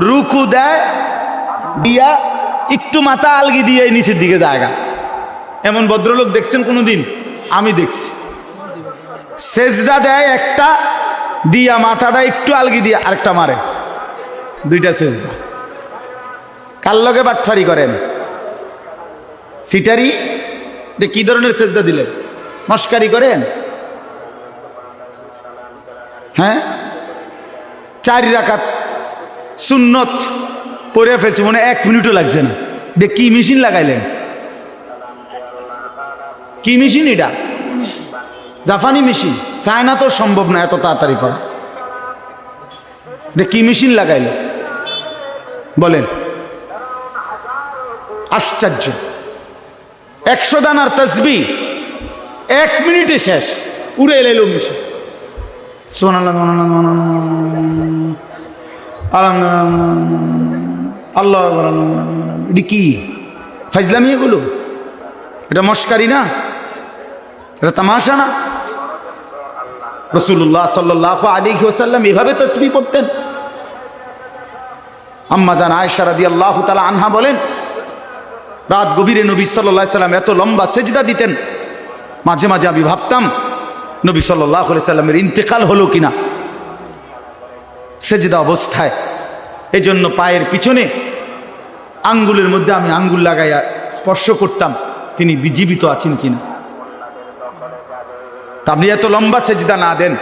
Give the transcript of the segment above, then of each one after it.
রুকু দেয় দিয়া একটু মাথা আলগি দিয়ে নিচের দিকে জায়গা। এমন ভদ্রলোক দেখছেন কোনোদিন? আমি দেখছি। সেজদা দেয় একটা দিয়া মাথাটা একটু আলগি দিয়ে আরেকটা মারে, দুইটা সেজদা। কার লগে বাটফারি করেন? সিটারি? কি ধরনের সেজদা দিলেন? মস্কারি করেন? হ্যাঁ, 4 রাকাত সুন্নত পড়ে ফেলছে, মনে 1 মিনিটও লাগছে না। দেখ কি মেশিন লাগাইলেন? কি মেশিন এটা? জাপানি মেশিন। চায়না তো সম্ভব না এত তাড়াতাড়ি পড়া। দেখ কি মেশিন লাগাইলেন বলেন? আশ্চর্য। 100 দানার তসবিহ 1 মিনিটে শেষ, উড়ে এলো মেশিন। আল্লাহ, এটা কি ফাইজলামি? এগুলো এটা মস্কারি না, এটা তামাশা না। রাসূলুল্লাহ সাল্লাল্লাহু আলাইহি ওয়াসাল্লাম এভাবে তাসবিহ পড়তেন। আম্মা জান আয়েশা রাদিয়াল্লাহু তাআলা আনহা বলেন, রাত গভীরে নবী সাল্লাল্লাহু আলাইহি সাল্লাম এত লম্বা সেজদা দিতেন, মাঝে মাঝে আমি ভাবতাম নবী সাল্লাল্লাহু আলাইহি সাল্লামের ইন্তেকাল হলো কিনা সেজদা অবস্থায়। এই জন্য পায়ের পিছনে আঙ্গুলের মধ্যে আমি আঙ্গুল লাগাইয়া স্পর্শ করতাম তিনি জীবিত আছেন কিনা। তা আপনি এত লম্বা সেজদা না দেন,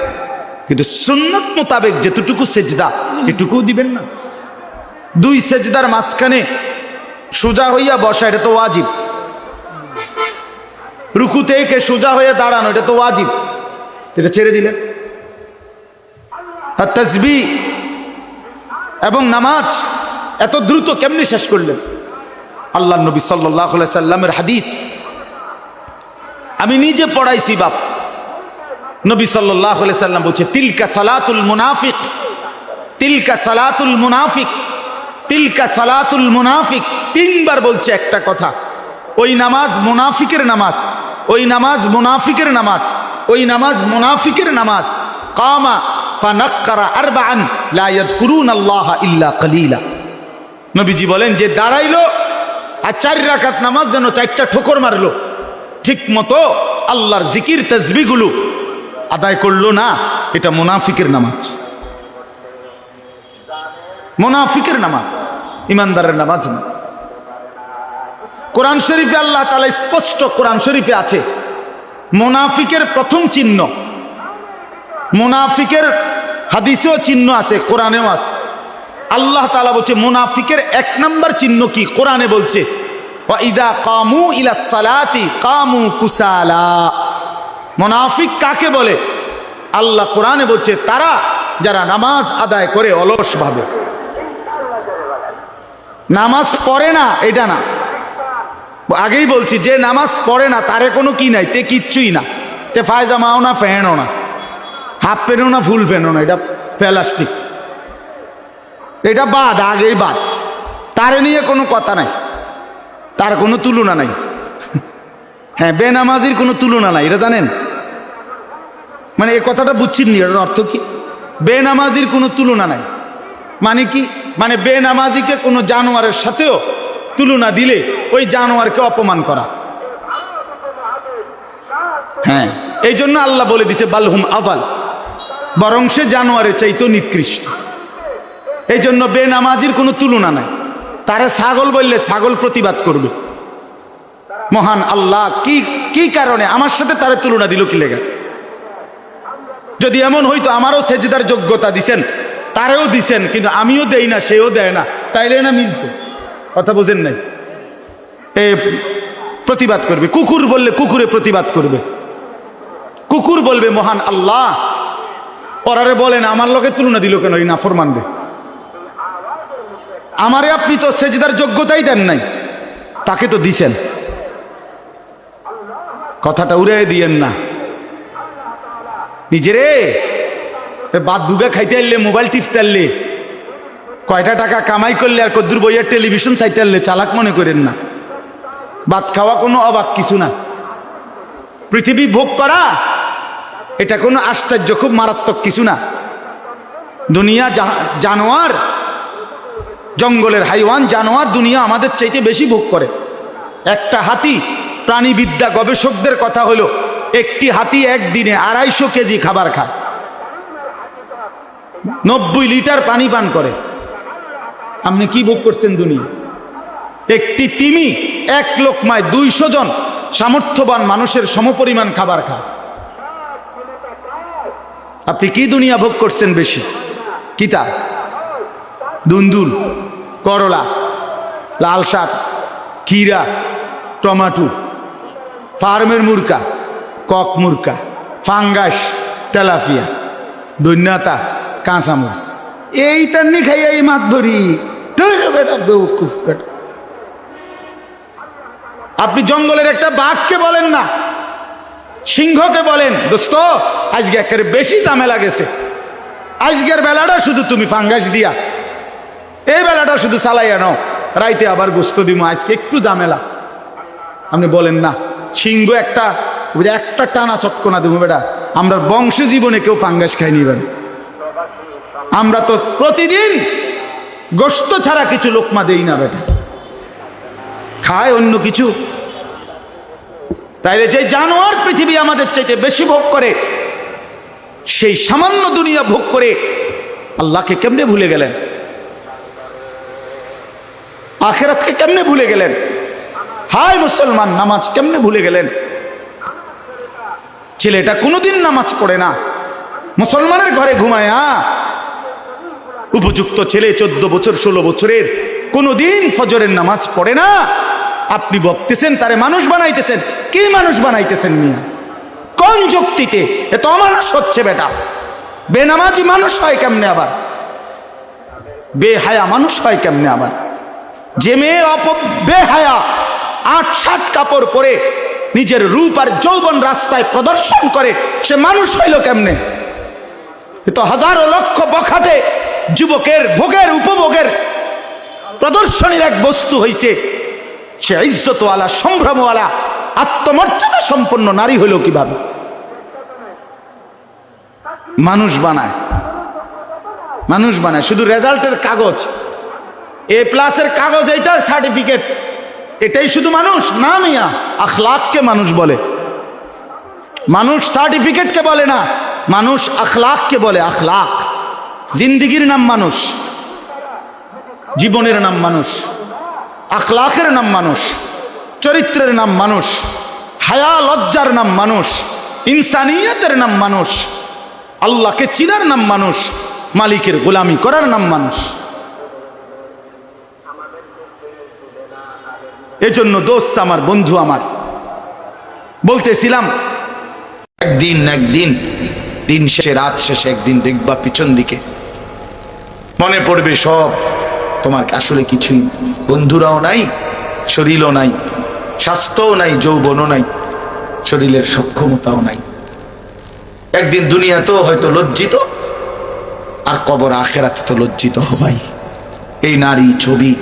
কিন্তু সুন্নত মোতাবেক যেতটুকু সেজদা এটুকুও দিবেন না। 2 সেজদার মাঝখানে সোজা হইয়া বসা, এটা তো ওয়াজিব। রুকু থেকে সোজা হয়ে দাঁড়ানো, এটা তো ওয়াজিব, এটা ছেড়ে দিলেন। আর তাসবিহ এবং নামাজ এত দ্রুত কেমনি শেষ করলেন? আল্লাহ নবী সাল্লাল্লাহু আলাইহি সাল্লামের হাদিস আমি নিজে পড়াইছি বাপ। নবী সাল্লাল্লাহু আলাইহি সাল্লাম বলছে, তিলকা সালাতুল মুনাফিক, তিলকা সালাতুল মুনাফিক, তিলকা সালাতুল মুনাফিক। 3 বার বলছে একটা কথা। ওই নামাজ মুনাফিকের নামাজ, ওই নামাজ মুনাফিকের নামাজ, ওই নামাজ মুনাফিকের নামাজ। কামা ফানাক্কারা আরবাআন লা ইয়াযকুরুনাল্লাহা ইল্লা কালিলা। নবীজি বলেন, যে দাঁড়াইলো আর 4 রাকাত নামাজ যেন 4টা ঠোকর মারলো, ঠিক মতো আল্লাহর জিকির তাসবিহগুলো আদায় করলো না, এটা মুনাফিকের নামাজ। মুনাফিকের নামাজ, ইমানদারের নামাজ না। কোরআন শরীফে আল্লাহ তাআলা স্পষ্ট, কোরআন শরীফে আছে মুনাফিকের প্রথম চিহ্ন। মুনাফিকের হাদিসেও চিহ্ন আছে, কোরআনেও আছে। আল্লাহ তাআলা বলছে মুনাফিকের 1 নম্বর চিহ্ন কি? কোরআনে বলছে, ওয়া ইযা কামু ইলাস সালাতি কামু কুসালা। মুনাফিক কাকে বলে? আল্লাহ কোরআনে বলছে তারা যারা নামাজ আদায় করে অলস ভাবে। নামাজ পড়ে না এটা না, আগেই বলছি যে নামাজ পড়ে না তারে কোনো কি নাই, তে কিচ্ছুই না, তে ফায়জামাও না, ফ্যানও না, হাফ প্যান্টও না, ফুল প্যান্টও না, এটা প্লাস্টিক, এটা বাদ, আগেই বাদ। তারে নিয়ে কোনো কথা নাই, তার কোনো তুলনা নাই। হ্যাঁ, বেনামাজির কোনো তুলনা নাই, এটা জানেন? মানে এই কথাটা বুঝছেন নি? এটার অর্থ কি? বেনামাজির কোনো তুলনা নাই মানে কি? মানে বেনামাজিকে কোনো জানোয়ারের সাথেও তুলনা দিলে ওই জানোয়ারকে অপমান করা। হ্যাঁ, এই জন্য আল্লাহ বলে দিছে বালহুম আদাল, বরং সে জানোয়ারের চাইতেও নিকৃষ্ট। এই জন্য বেনামাজির কোনো তুলনা নাই। তারে ছাগল বললে ছাগল প্রতিবাদ করবে। মহান আল্লাহ কি কি কারণে আমার সাথে তারে তুলনা দিল কি লেগা? যদি এমন হইতো আমারও সেজদার যোগ্যতা দিছেন, তারেও দিছেন, কিন্তু আমিও দেই না, সেও দেয় না, তাইলে না মিলতো? কথা বোঝেন নাই? এ প্রতিবাদ করবে। কুকুর বললে কুকুরে প্রতিবাদ করবে। কুকুর বলবে মহান আল্লাহ পরারে বলেন আমার লোকে তুলনা দিল কেন? এই নাফরমানবে। আমারে আপনি তো সেজদার যোগ্যতাই দেন নাই, তাকে তো দিছেন। কথাটা উড়ে দিয়েন না নিজেরে। বাদ দুগা খাইতে আনলে, মোবাইল টিপতে আনলে, কয়টা টাকা কামাই করলে আর কদ্দুর বইয়ের টেলিভিশন চাইতে আনলে চালাক মনে করেন না। ভাত খাওয়া কোনো অবাক কিছু না। পৃথিবী ভোগ করা এটা কোনো আশ্চর্য, খুব মারাত্মক কিছু না। দুনিয়া জানোয়ার জঙ্গলের হাইওয়ান জানোয়ার দুনিয়া আমাদের চাইতে বেশি ভোগ করে। একটা হাতি, প্রাণীবিদ্যা গবেষকদের কথা হলো, একটি হাতি একদিনে 250 কেজি খাবার খায়, 90 লিটার পানি পান করে। আপনি কি ভোগ করছেন দুনিয়া? একটি তিমি এক লোকমায় 200 জন সামর্থ্যবান মানুষের সমপরিমাণ খাবার খায়। আপনি কি দুনিয়া ভোগ করছেন বেশি? কিতা? দুন্দুল, করলা, লাল শাক, ক্ষীরা, টমাটো, ফার্মের মুরকা, কক মুরকা, ফাঙ্গাস, তেলাপিয়া, দৈন্যতা, কাঁচামরিচ, এই তান্নি খাই এই মাছ ধরি। বেটা বেউকুফ বেটা। আপনি জঙ্গলের একটা বাঘকে বলেন না, সিংহকে বলেন, দোস্ত আজকে একেবারে বেশি ঝামেলা গেছে, আজকের বেলাটা শুধু তুমি ফাঙ্গাস দিয়া, এই বেলাটা শুধু চালাইয়া নাও, রাইতে আবার গোস্ত দিব, আজকে একটু ঝামেলা। আপনি বলেন না, সিংহ একটা টানা চটকনা দেবো বেটা। আমরা বংশ জীবনে কেউ ফাঙ্গাস খাইনি বেটা। আমরা তো প্রতিদিন গোস্ত ছাড়া কিছু লোকমা দেই না বেটা, খায় অন্য কিছু। তাইলে যে জানোয়ার পৃথিবী আমাদের চাইতে বেশি ভোগ করে, সেই সামান্য দুনিয়া ভোগ করে আল্লাহকে কেমনে ভুলে গেলেন? আখিরাতকে কেমনে ভুলে গেলেন? হায় মুসলমান, নামাজ কেমনে ভুলে গেলেন? ছেলেটা কোনোদিন নামাজ পড়ে না, মুসলমানের ঘরে ঘুমায়। উপযুক্ত ছেলে 14 বছর 16 বছরের কোনোদিন ফজরের নামাজ পড়ে না। আপনি বলতেছেন তারে মানুষ বানাইতেছেন। কি মানুষ বানাইতেছেন মিয়া? কোন যুক্তিতে? এ তো অমানুষ হচ্ছে বেটা। বেনামাজি মানুষ হয় কেমনে আবার? বেহায়া মানুষ হয় কেমনে আবার? যে মেয়ে বেহায়া 8-7 কাপড় পরে নিজের রূপ আর যৌবন রাস্তায় প্রদর্শন করে, সে মানুষ হইল কেমনে? এ তো হাজারো লক্ষ বখাটে যুবকের ভোগের উপভোগের প্রদর্শনীর এক বস্তু হইছে। সে ইজ্জতওয়ালা, সম্ভ্রমওয়ালা, আত্মমর্যাদা সম্পন্ন নারী হইল কিভাবে? মানুষ বানায়, মানুষ বানায় শুধু রেজাল্টের কাগজ, A+ কাগজ, এইটার সার্টিফিকেট, এটাই শুধু মানুষ না মিয়া। আখলাককে মানুষ বলে। মানুষ সার্টিফিকেটকে বলে না, মানুষ আখলাককে বলে। আখলাক, জিন্দিগির নাম মানুষ, জীবনের নাম মানুষ, আখলাকের নাম মানুষ, চরিত্রের নাম মানুষ, হায়া লজ্জার নাম মানুষ, ইনসানিয়তের নাম মানুষ, আল্লাহকে চিনার নাম মানুষ, মালিকের গোলামি করার নাম মানুষ। এজন্য দোস্ত আমার, বন্ধু আমার, বলতেছিলাম একদিন দিন শেষে, রাত শেষে একদিন দেখবা পিছন দিকে মনে পড়বে সব তোমার আসলে কিছুই, বন্ধুরাও নাই, শরীরও নাই, স্বাস্থ্যও নাই, যৌবনও নাই, শরীরের সক্ষমতাও নাই। একদিন দুনিয়াতেও হয়তো লজ্জিত, আর কবর আখেরাতে তো লজ্জিত হবাই। এই নারী ছবি,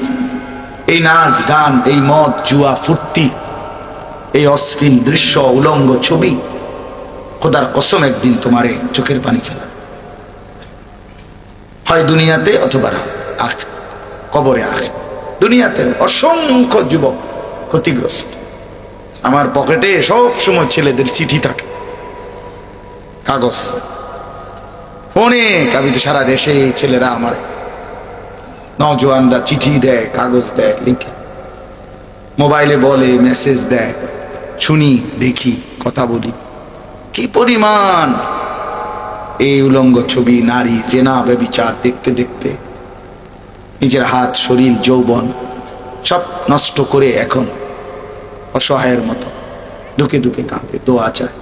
এই নাচ গান, এই মদ জুয়া ফুর্তি, এই অশ্লীল দৃশ্য, উলঙ্গ ছবি, খোদার কসম একদিন তোমারে চোখের পানি ফেলা, হয় দুনিয়াতে অথবা কবরে। দুনিয়াতে অসংখ্য যুবক ক্ষতিগ্রস্ত। আমার পকেটে সব সময় ছেলেদের চিঠি থাকে, কাগজ, অনেক। আমি তো সারা দেশে ছেলেরা আমার নওজোয়ানরা চিঠি দেয়, কাগজ দেয়, লিখে, মোবাইলে বলে, মেসেজ দেয়, শুনি, দেখি, কথা বলি। কি পরিমাণ এই উলঙ্গ ছবি, নারী, জেনা, ব্যভিচার দেখতে দেখতে নিজের হাত, শরীর, যৌবন সব নষ্ট করে এখন অসহায়ের মতো ধুকে ধুকে কাঁদে, দোয়া চায়।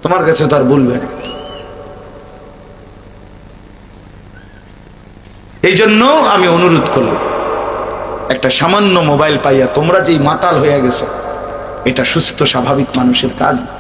তোমার কাছে তো আর বলবে না। এই জন্য আমি অনুরোধ করলাম, একটা সামান্য মোবাইল পাইয়া তোমরা যেই মাতাল হয়ে গেছো, এটা সুস্থ স্বাভাবিক মানুষের কাজ না।